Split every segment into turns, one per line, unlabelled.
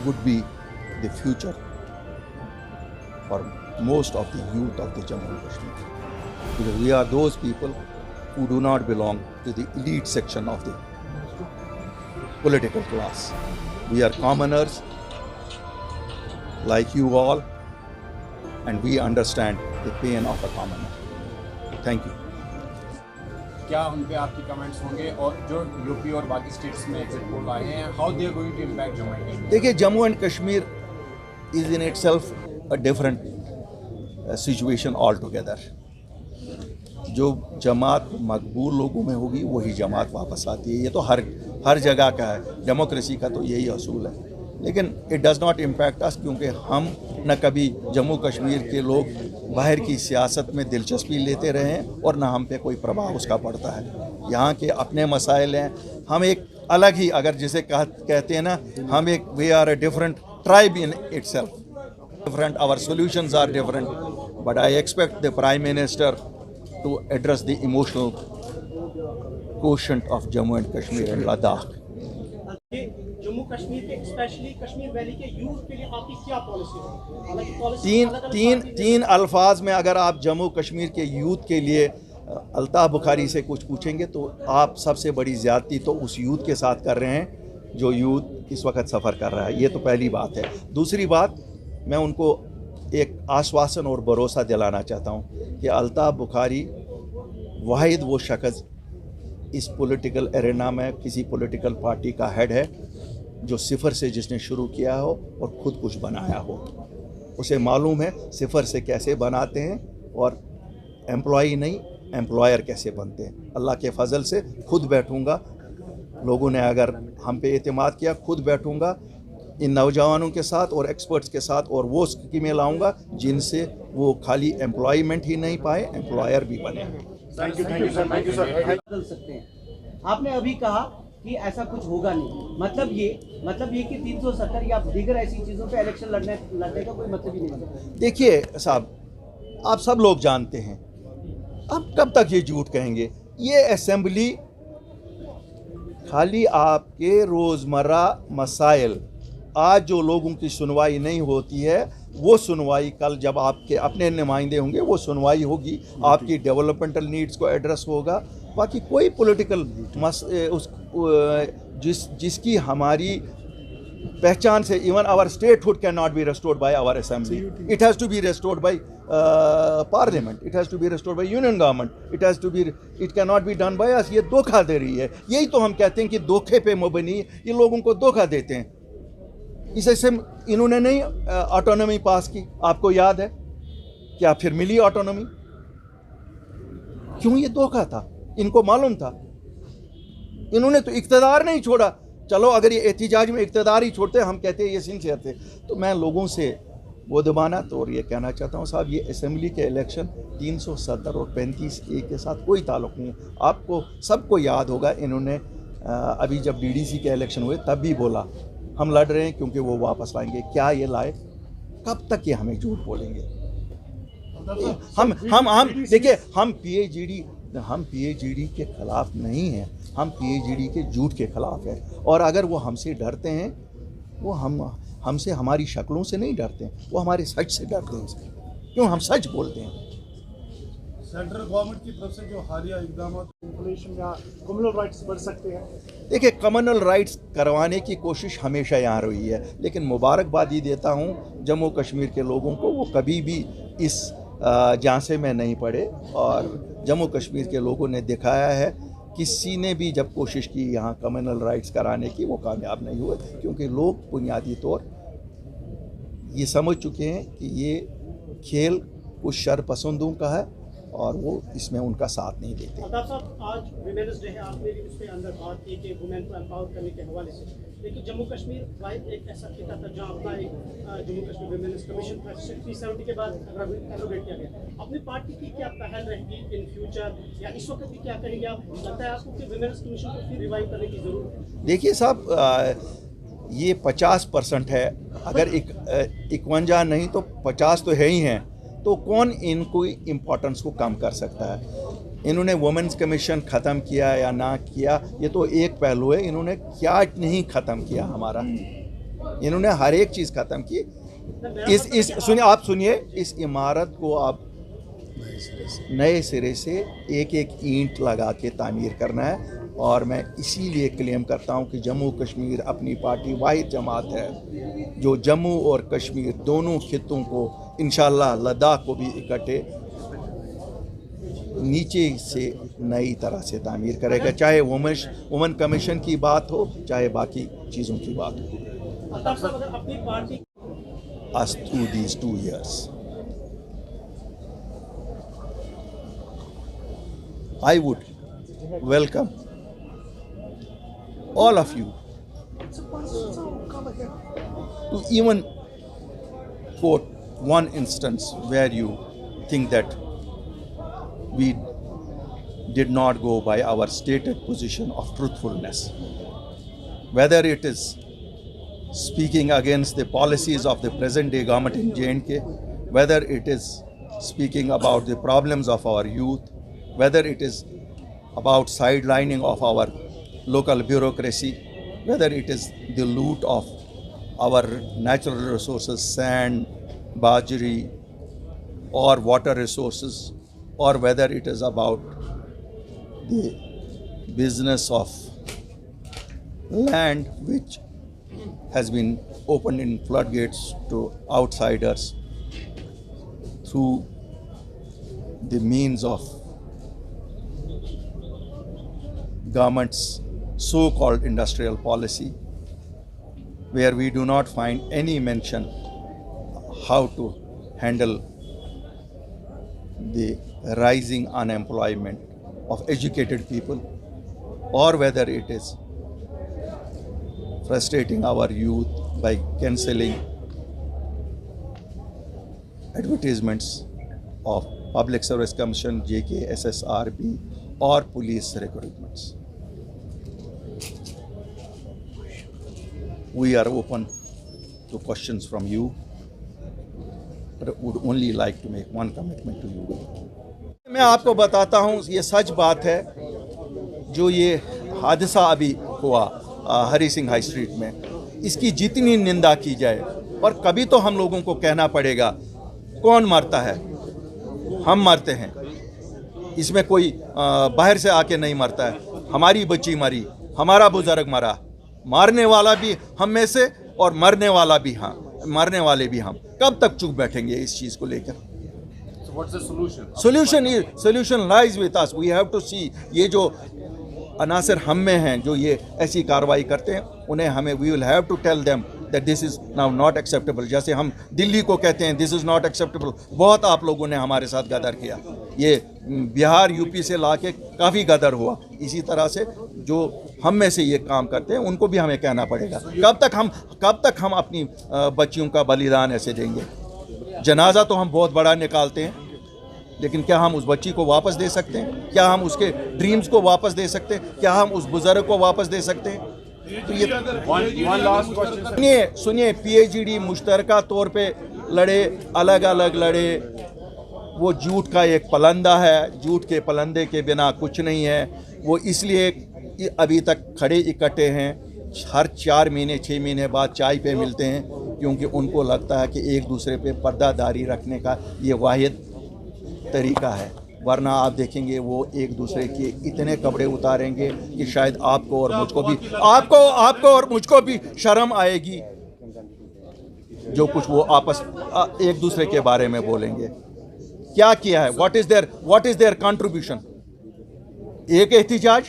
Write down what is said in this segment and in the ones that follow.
would be the future for most of the youth of the Jammu and Kashmir. Because we are those people who do not belong to the elite section of the political class. We are commoners like you all, and we understand the pain of a commoner. Thank you.
क्या उन पे आपकी comments होंगे और जो UP और बाकी states में एग्जिट पोल आए हैं, how they are going to impact Jammu and Kashmir?
देखिए, Jammu and Kashmir is in itself a different situation all together. जो जमात मकबूल लोगों में होगी वही जमात वापस आती है. ये तो हर जगह का है. डेमोक्रेसी का तो यही असूल है. लेकिन it does not impact us, क्योंकि हम न कभी जम्मू कश्मीर के लोग बाहर की सियासत में दिलचस्पी लेते रहे हैं और न हम पे कोई प्रभाव उसका पड़ता है. यहाँ के अपने मसाइल हैं. हम एक अलग ही, अगर जिसे कहते हैं ना, हम एक we are a different tribe in itself. Different, our solutions are different, but I expect the prime minister to address the emotional quotient of Jammu and Kashmir and Ladakh.
Jammu Kashmir के स्पेशली कश्मीर वैली के youth के लिए आपकी क्या policy है?
तीन अल्फाज में अगर आप जम्मू कश्मीर के यूथ के लिए अल्ताफ़ बुखारी से कुछ पूछेंगे तो आप सबसे बड़ी ज़्यादती तो उस यूथ के साथ कर रहे हैं जो यूथ इस वक्त सफ़र कर रहा है. ये तो पहली बात है. दूसरी बात, मैं उनको एक आश्वासन और भरोसा दिलाना चाहता हूँ कि अल्ताफ़ बुखारी वाहिद वो शख्स इस पॉलिटिकल एरेना में किसी पॉलिटिकल पार्टी का हेड है जो सिफर से जिसने शुरू किया हो और ख़ुद कुछ बनाया हो. उसे मालूम है सिफर से कैसे बनाते हैं और एम्प्लॉई नहीं एम्प्लॉयर कैसे बनते हैं. अल्लाह के फजल से खुद बैठूँगा. लोगों ने अगर हम पे एतमाद किया, खुद बैठूँगा इन नौजवानों के साथ और एक्सपर्ट्स के साथ और वो स्कीमें लाऊंगा जिनसे वो खाली एम्प्लॉयमेंट ही नहीं पाए, एम्प्लॉयर भी बने.
Thank you sir. बदल सकते हैं. आपने अभी कहा कि ऐसा कुछ होगा नहीं. मतलब ये कि 370 या दीगर ऐसी चीज़ों पे इलेक्शन लड़ने का कोई मतलब ही नहीं बनता.
देखिए साहब, आप सब लोग जानते हैं, अब कब तक ये झूठ कहेंगे? ये असेंबली खाली आपके रोज़मर्रा मसाइल, आज जो लोगों की सुनवाई नहीं होती है वो सुनवाई कल जब आपके अपने नुमाइंदे होंगे वो सुनवाई होगी. आपकी डेवलपमेंटल नीड्स को एड्रेस होगा. बाकी कोई पॉलिटिकल जिसकी हमारी पहचान से even our statehood can not be restored by our assembly. It has to be restored by parliament. It has to be restored by union government. It can not be done by us. ये धोखा दे रही है. यही तो हम कहते हैं कि धोखे पे मुबनी ये लोगों को धोखा देते हैं. इससे इन्होंने नहीं ऑटोनॉमी पास की, आपको याद है क्या? फिर मिली ऑटोनॉमी. क्यों? ये धोखा था. इनको मालूम था. इन्होंने तो इख्तियार नहीं छोड़ा. चलो अगर ये एहतिजाज में इख्तियार ही छोड़ते, हम कहते हैं ये सिंसियर थे. तो मैं लोगों से वो दबाना तो और ये कहना चाहता हूँ साहब, ये असेंबली के इलेक्शन 370 और 35A के साथ कोई ताल्लुक़ नहीं. आपको सबको याद होगा, इन्होंने अभी जब DDC के इलेक्शन हुए तब भी बोला हम लड़ रहे हैं क्योंकि वो वापस लाएंगे. क्या ये लाए? कब तक ये हमें झूठ बोलेंगे? हम देखिए, हम PAGD के ख़िलाफ़ नहीं हैं. हम PAGD के झूठ के ख़िलाफ़ हैं. और अगर वो हमसे डरते हैं, वो हमसे हमारी शक्लों से नहीं डरते हैं, वो हमारे सच से डरते हैं. क्यों? हम सच बोलते हैं.
सेंट्रल गवर्नमेंट की तरफ से जो हालिया इकदाम इंफॉर्मेशन या कम्युनल राइट्स बढ़ सकते हैं.
देखिए, कम्युनल राइट्स करवाने की कोशिश हमेशा यहाँ रही है, लेकिन मुबारकबादी देता हूँ जम्मू कश्मीर के लोगों को, वो कभी भी इस झांसे में नहीं पड़े. और जम्मू कश्मीर के लोगों ने दिखाया है, किसी ने भी जब कोशिश की यहाँ कम्युनल राइट्स कराने की, वो कामयाब नहीं हुए, क्योंकि लोग बुनियादी तौर ये समझ चुके हैं कि ये खेल कुछ शरपसंदों का है और वो इसमें उनका साथ नहीं देते.
अल्ताफ साहब, आज वुमेन्स डे है. आपने भी उसके अंदर बात की कि वुमेन को एम्पावर करने के हवाले से, लेकिन जम्मू कश्मीर वाहिद एक ऐसा खिता था जहाँ अपना एक जम्मू कश्मीर वुमेन्स कमीशन 370 के बाद एलोगेट किया गया. अपनी पार्टी की क्या पहल रहेगी इन फ्यूचर, या इस वक्त भी क्या करेंगे आप? लगता है आपको कि वुमेन्स कमीशन को फिर रिवाइव करने की ज़रूरत है?
देखिए साहब, ये 50% है. अगर 51 नहीं तो 50 तो है ही हैं. तो कौन इनको इम्पोर्टेंस को कम कर सकता है? इन्होंने वुमेन्स कमीशन ख़त्म किया या ना किया, ये तो एक पहलू है. इन्होंने क्या नहीं ख़त्म किया हमारा. इन्होंने हर एक चीज़ ख़त्म की। इस सुनिए, आप सुनिए, इस इमारत को आप नए सिरे से एक एक ईंट लगा के तामीर करना है। और मैं इसीलिए क्लेम करता हूं कि जम्मू कश्मीर अपनी पार्टी वाहिद जमात है जो जम्मू और कश्मीर दोनों खित्तों को, इंशाअल्लाह लद्दाख को भी इकट्ठे नीचे से नई तरह से तामीर करेगा, चाहे वुमेन कमीशन की बात हो, चाहे बाकी चीज़ों की बात हो।
अल्ताफ साहब, अगर अपनी party
Us through these 2 years, I would welcome all of you to even quote one instance where you think that we did not go by our stated position of truthfulness, whether it is speaking against the policies of the present day government in J&K, whether it is speaking about the problems of our youth, whether it is about sidelining of our local bureaucracy, whether it is the loot of our natural resources, sand, bajri, or water resources, or whether it is about the business of land which has been opened in floodgates to outsiders through the means of government's so-called industrial policy, where we do not find any mention how to handle the rising unemployment of educated people, or whether it is frustrating our youth by cancelling advertisements of Public Service Commission, JK, SSRB, or police recruitments. We are open to questions from you, but would only like to make one commitment to you. मैं आपको बताता हूँ, ये सच बात है, जो ये हादसा अभी हुआ हरी सिंह हाई स्ट्रीट में, इसकी जितनी निंदा की जाए, और कभी तो हम लोगों को कहना पड़ेगा कौन मरता है, हम मरते हैं, इसमें कोई बाहर से आके नहीं मरता है। हमारी बच्ची मरी, हमारा बुजुर्ग मरा, मारने वाला भी हम में से और मरने वाला भी मरने वाले भी हम। कब तक चुप बैठेंगे इस चीज़ को लेकर?
So what's the solution?
Solution lies with us. We have to see, ये जो अनासर हम में हैं जो ये ऐसी कार्रवाई करते हैं, उन्हें हमें we will have to tell them that this is now not acceptable. जैसे हम दिल्ली को कहते हैं दिस इज़ नॉट एक्सेप्टेबल, बहुत आप लोगों ने हमारे साथ गदर किया, ये बिहार यूपी से ला के काफ़ी गदर हुआ। इसी तरह से जो हम में से ये काम करते हैं उनको भी हमें कहना पड़ेगा। कब तक हम अपनी बच्चियों का बलिदान ऐसे देंगे? जनाजा तो हम बहुत बड़ा निकालते हैं, लेकिन क्या हम उस बच्ची को वापस दे सकते हैं? क्या हम उसके ड्रीम्स को वापस दे सकते हैं? क्या हम उस बुजुर्ग को वापस दे सकते हैं? तो ये
one last question.
सुनिए, PhD मुश्तरका तौर पे लड़े, अलग अलग लड़े, वो झूठ का एक पलंदा है, झूठ के पलंदे के बिना कुछ नहीं है। वो इसलिए अभी तक खड़े इकट्ठे हैं, हर 4 महीने 6 महीने बाद चाय पे मिलते हैं, क्योंकि उनको लगता है कि एक दूसरे पे पर्दादारी रखने का ये वाहिद तरीका है। वरना आप देखेंगे वो एक दूसरे के इतने कपड़े उतारेंगे कि शायद आपको और मुझको भी शर्म आएगी जो कुछ वो आपस एक दूसरे के बारे में बोलेंगे। क्या किया है? What is there contribution? एक एहतिजाज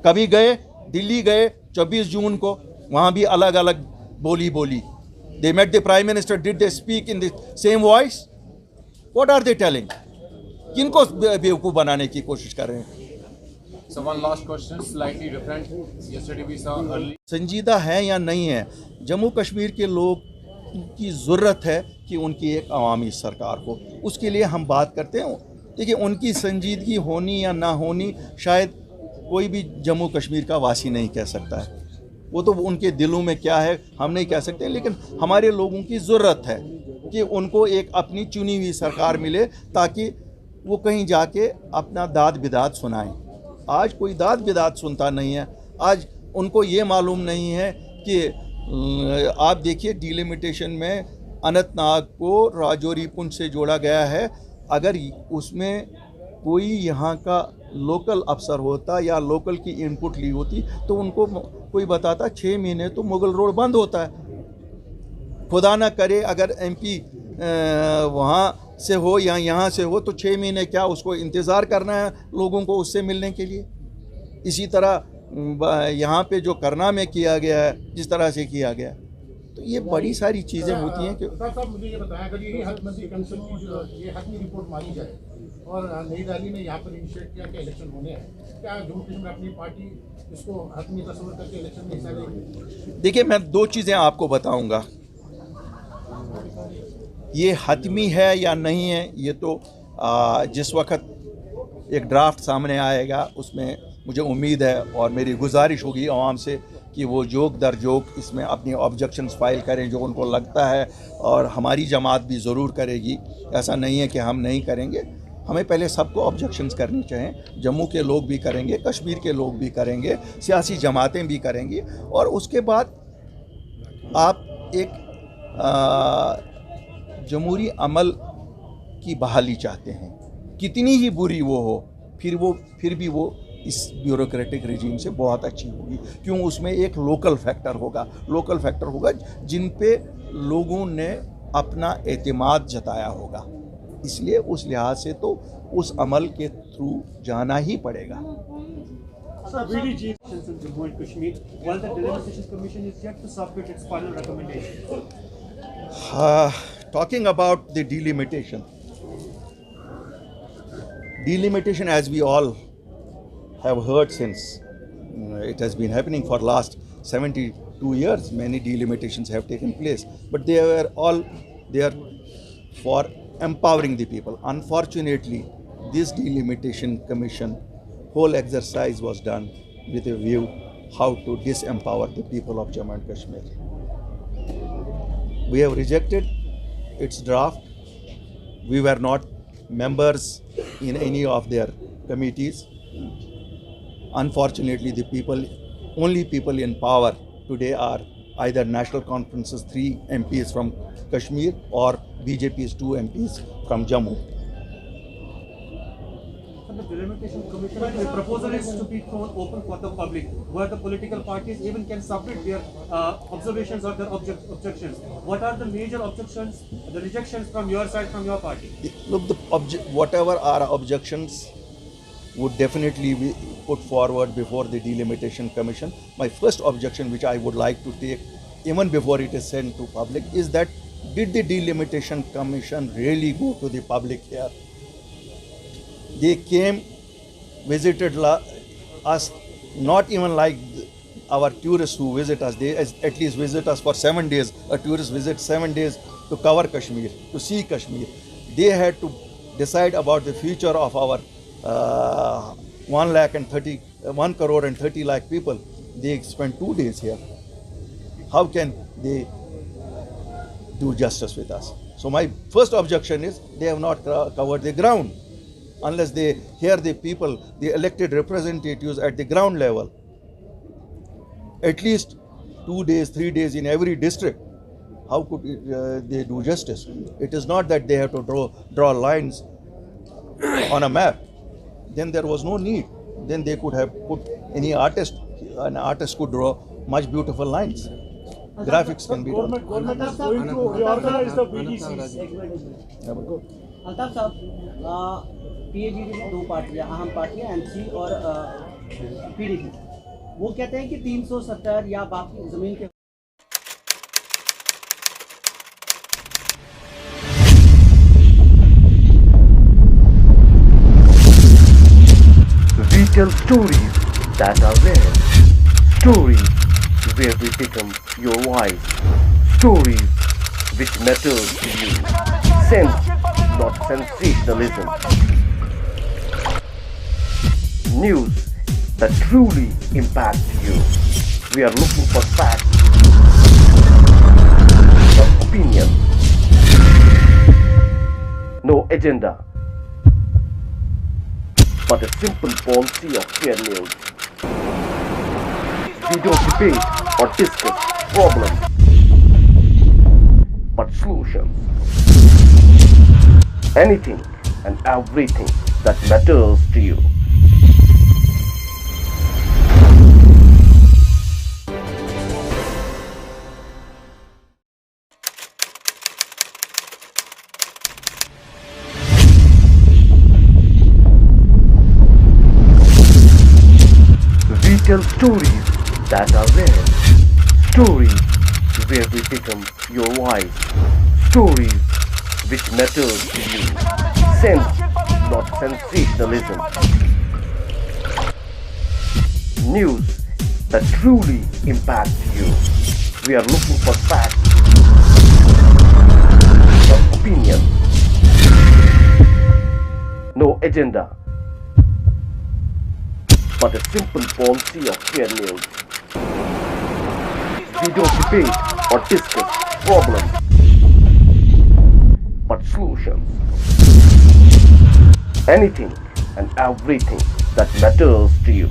कभी गए, दिल्ली गए 24 जून को, वहां भी अलग अलग बोली। They met the Prime Minister. Did they speak in the same voice? What are they telling? किनको बेवकूफ़ बनाने की कोशिश कर रहे हैं?
So one last question, slightly different. Yesterday we saw early.
संजीदा है या नहीं है? जम्मू कश्मीर के लोग की ज़रूरत है कि उनकी एक अवामी सरकार हो, उसके लिए हम बात करते हैं। देखिए, उनकी संजीदगी होनी या ना होनी शायद कोई भी जम्मू कश्मीर का वासी नहीं कह सकता है, वो तो उनके दिलों में क्या है हम नहीं कह सकते। लेकिन हमारे लोगों की ज़रूरत है कि उनको एक अपनी चुनी हुई सरकार मिले, ताकि वो कहीं जाके अपना दाद बिदात सुनाएं। आज कोई दाद बिदात सुनता नहीं है। आज उनको ये मालूम नहीं है कि आप देखिए डिलिमिटेशन में अनंतनाग को राजौरी पुंछ से जोड़ा गया है। अगर उसमें कोई यहाँ का लोकल अफसर होता या लोकल की इनपुट ली होती तो उनको कोई बताता 6 महीने तो मुगल रोड बंद होता है। खुदा ना करे अगर एमपी वहाँ से हो या यहाँ से हो तो 6 महीने क्या उसको इंतज़ार करना है लोगों को उससे मिलने के लिए। इसी तरह यहाँ पे जो करना में किया गया है जिस तरह से किया गया, तो ये बड़ी सारी चीज़ें होती हैं कि
साहब मुझे ये बताया अगर यही हक मंत्री कमीशन की जो ये हतमी रिपोर्ट मानी जाए और नई दिल्ली ने यहाँ पर इनिशिएट किया कि इलेक्शन होने हैं, क्या जम्मू कश्मीर में अपनी पार्टी इसको हतमी तस्वर करके इलेक्शन में हिस्सा लेगी?
देखिए, मैं 2 चीज़ें आपको बताऊंगा। ये हतमी है या नहीं है ये तो जिस वक्त एक ड्राफ्ट सामने आएगा उसमें मुझे उम्मीद है और मेरी गुजारिश होगी आवाम से कि वो जोक दर जोक इसमें अपनी ऑब्जेक्शंस फाइल करें जो उनको लगता है, और हमारी जमात भी ज़रूर करेगी। ऐसा नहीं है कि हम नहीं करेंगे, हमें पहले सबको ऑब्जेक्शंस करनी चाहिए। जम्मू के लोग भी करेंगे, कश्मीर के लोग भी करेंगे, सियासी जमातें भी करेंगी, और उसके बाद आप एक जमहूरी अमल की बहाली चाहते हैं, कितनी ही बुरी वो हो फिर भी वो इस ब्यूरोक्रेटिक रिजीम से बहुत अच्छी होगी। क्यों? उसमें एक लोकल फैक्टर होगा जिन पे लोगों ने अपना एतमाद जताया होगा। इसलिए उस लिहाज से तो उस अमल के थ्रू जाना ही पड़ेगा।
BDG in Jammu and Kashmir, while the Delimitation Commission is yet to submit its final recommendation.
Talking about the delimitation, as we all have heard since it has been happening for last 72 years, many delimitations have taken place, but they were all there for empowering the people. Unfortunately, this delimitation commission whole exercise was done with a view how to disempower the people of Jammu and Kashmir. We have rejected its draft. We were not members in any of their committees. Unfortunately, only people in power today are either National Conference's 3 MPs from Kashmir or BJP's 2 MPs from Jammu.
The Delimitation Commission, the proposal is to be thrown open for the public, where the political parties even can submit their observations or their objections. What are the major objections, the rejections from your side, from your party?
Look, whatever our objections would definitely be put forward before the Delimitation Commission. My first objection, which I would like to take even before it is sent to public, is that did the Delimitation Commission really go to the public here? They came, visited us, not even like our tourists who visit us. They at least visit us for 7 days. A tourist visits 7 days to cover Kashmir, to see Kashmir. They had to decide about the future of our 1 crore and 30 lakh people. They spent 2 days here. How can they do justice with us? So my first objection is they have not covered the ground. Unless they hear the people, the elected representatives at the ground level, at least 2 days, 3 days in every district, how could they do justice? It is not that they have to draw lines on a map. Then there was no need. Then they could have put an artist could draw much beautiful lines. Graphics can be done.
Government is going to reorganize the BDCs.
Altaf साहब, PAGD में 2 पार्टियां, अहम पार्टियां MC और PDP, वो कहते हैं कि 370 या बाकी जमीन के
We tell stories that are rare. Stories where we become your voice. Stories which matter to you. Sense, not sensationalism. News that truly impact you. We are looking for facts, not opinion. No agenda, but a simple policy of fair news. We don't debate or discuss problems, but solutions. Anything and everything that matters to you. We tell stories that are rare. Stories where we become your voice. Stories which matters to you. Sense, not sensationalism. News that truly impacts you. We are looking for facts, not opinions. No agenda, but a simple policy of fair news. We don't debate or discuss problems, but solutions. Anything and everything that matters to you.